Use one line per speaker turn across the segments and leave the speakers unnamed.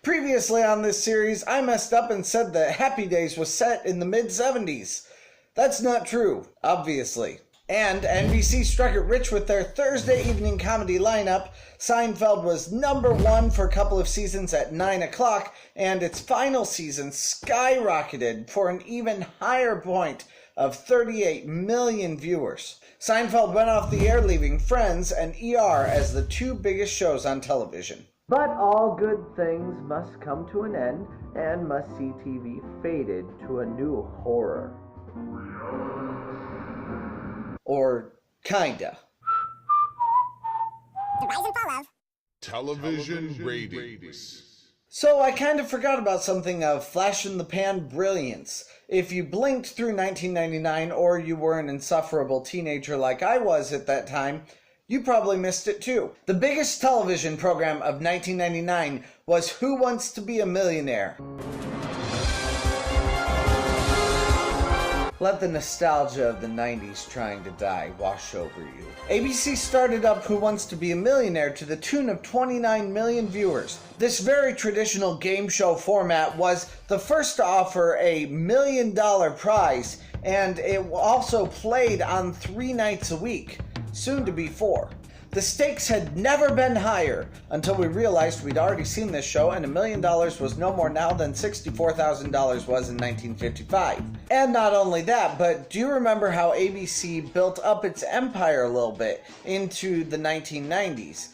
Previously on this series, I messed up and said that Happy Days was set in the mid-70s. That's not true, obviously. And NBC struck it rich with their Thursday evening comedy lineup. Seinfeld was number one for a couple of seasons at 9 o'clock, and its final season skyrocketed for an even higher point of 38 million viewers. Seinfeld went off the air, leaving Friends and ER as the two biggest shows on television. But all good things must come to an end, and must-see TV faded to a new horror. Or kinda.
The rise and fall of
television ratings.
So I kind of forgot about something of flash-in-the-pan brilliance. If you blinked through 1999, or you were an insufferable teenager like I was at that time, you probably missed it too. The biggest television program of 1999 was Who Wants to Be a Millionaire? Let the nostalgia of the 90s trying to die wash over you. ABC started up Who Wants to Be a Millionaire to the tune of 29 million viewers. This very traditional game show format was the first to offer a $1 million prize, and it also played on 3 nights a week, soon to be 4. The stakes had never been higher until we realized we'd already seen this show, and $1 million was no more now than $64,000 was in 1955. And not only that, but do you remember how ABC built up its empire a little bit into the 1990s?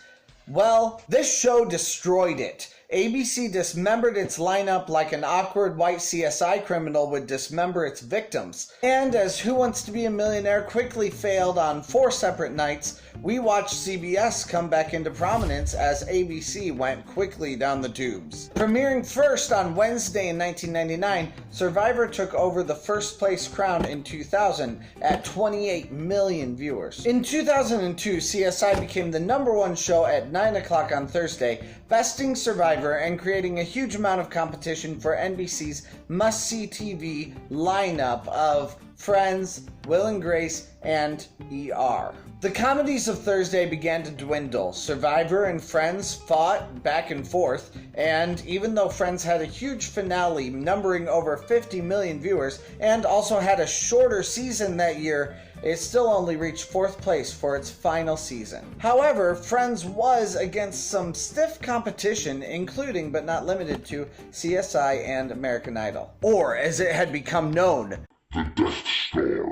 Well, this show destroyed it. ABC dismembered its lineup like an awkward white CSI criminal would dismember its victims. And as Who Wants to Be a Millionaire quickly failed on 4 separate nights, we watched CBS come back into prominence as ABC went quickly down the tubes. Premiering first on Wednesday in 1999, Survivor took over the first place crown in 2000 at 28 million viewers. In 2002, CSI became the #1 show at 9 o'clock on Thursday, besting Survivor and creating a huge amount of competition for NBC's must-see TV lineup of Friends, Will and Grace, and ER. The comedies of Thursday began to dwindle. Survivor and Friends fought back and forth, and even though Friends had a huge finale numbering over 50 million viewers and also had a shorter season that year, it still only reached 4th place for its final season. However, Friends was against some stiff competition, including but not limited to CSI and American Idol. Or, as it had become known,
The Death Star.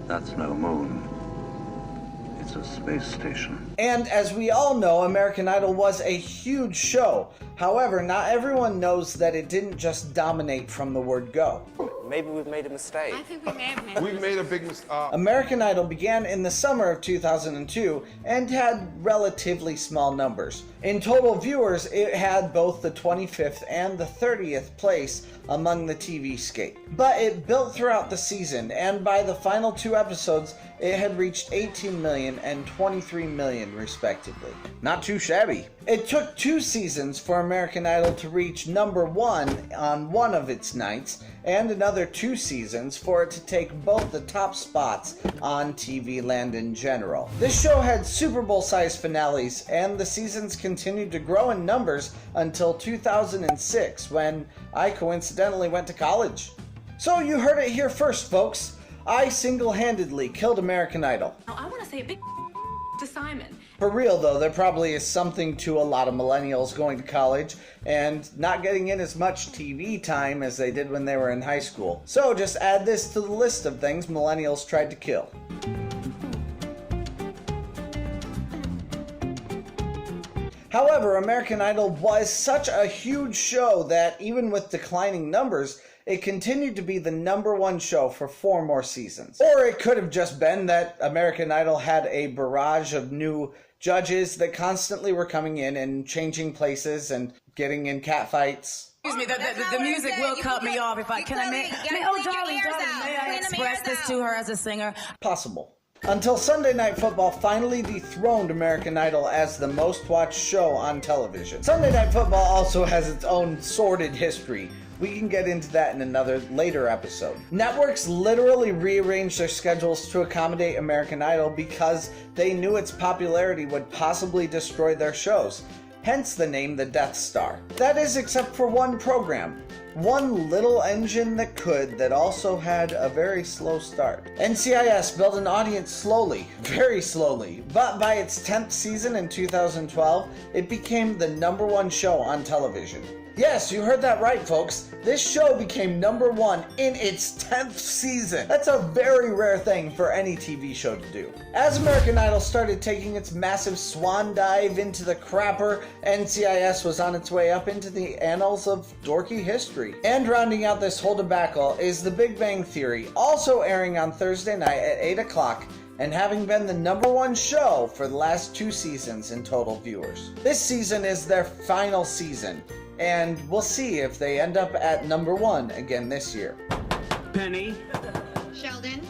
That's no moon. It's a space station.
And as we all know, American Idol was a huge show. However, not everyone knows that it didn't just dominate from the word go.
Maybe we've made a mistake.
I think we may have made
We made a big mistake.
American Idol began in the summer of 2002 and had relatively small numbers. In total viewers, it had both the 25th and the 30th place among the TV scape. But it built throughout the season, and by the final 2 episodes, it had reached 18 million and 23 million respectively. Not too shabby. It took 2 seasons for American Idol to reach #1 on one of its nights, and another 2 seasons for it to take both the top spots on TV land in general. This show had Super Bowl-sized finales, and the seasons continued to grow in numbers until 2006, when I coincidentally went to college. So you heard it here first, folks. I single-handedly killed American Idol.
Now, I want to say a big to Simon.
For real though, there probably is something to a lot of millennials going to college and not getting in as much TV time as they did when they were in high school. So just add this to the list of things millennials tried to kill. However, American Idol was such a huge show that even with declining numbers, it continued to be the #1 show for 4 more seasons. Or it could have just been that American Idol had a barrage of new judges that constantly were coming in and changing places and getting in catfights.
Excuse me, the music will cut me off if I can. May I express this to her as a singer?
Possible. Until Sunday Night Football finally dethroned American Idol as the most watched show on television. Sunday Night Football also has its own sordid history. We can get into that in another later episode. Networks literally rearranged their schedules to accommodate American Idol because they knew its popularity would possibly destroy their shows. hence the name the Death Star. That is, except for one program. One little engine that also had a very slow start. NCIS built an audience slowly, very slowly, but by its 10th season in 2012, it became the #1 show on television. Yes, you heard that right, folks. This show became #1 in its 10th season. That's a very rare thing for any TV show to do. As American Idol started taking its massive swan dive into the crapper, NCIS was on its way up into the annals of dorky history. And rounding out this whole debacle is The Big Bang Theory, also airing on Thursday night at 8 o'clock, and having been the #1 show for the last 2 seasons in total viewers. This season is their final season, and we'll see if they end up at #1 again this year.
Penny.
Sheldon.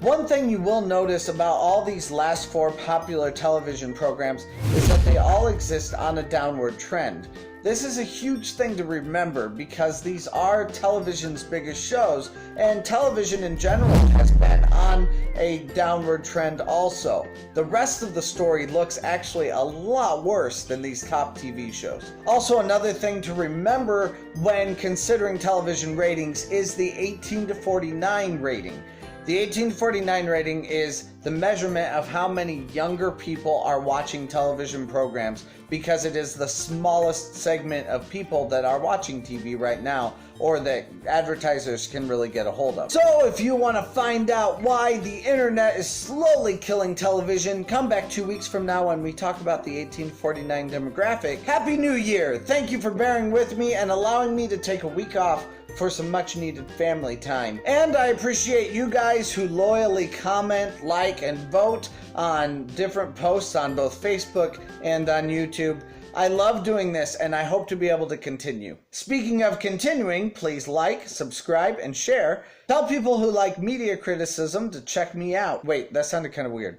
One thing you will notice about all these last 4 popular television programs is that they all exist on a downward trend. This is a huge thing to remember because these are television's biggest shows, and television in general has been on a downward trend also. The rest of the story looks actually a lot worse than these top TV shows. Also, another thing to remember when considering television ratings is the 18 to 49 rating. The 18 to 49 rating is the measurement of how many younger people are watching television programs, because it is the smallest segment of people that are watching TV right now, or that advertisers can really get a hold of. So if you want to find out why the internet is slowly killing television, come back 2 weeks from now when we talk about the 18 to 49 demographic. Happy New Year! Thank you for bearing with me and allowing me to take a week off for some much needed family time. And I appreciate you guys who loyally comment, like, and vote on different posts on both Facebook and on YouTube. I love doing this, and I hope to be able to continue. Speaking of continuing, please like, subscribe, and share. Tell people who like media criticism to check me out. Wait, that sounded kind of weird.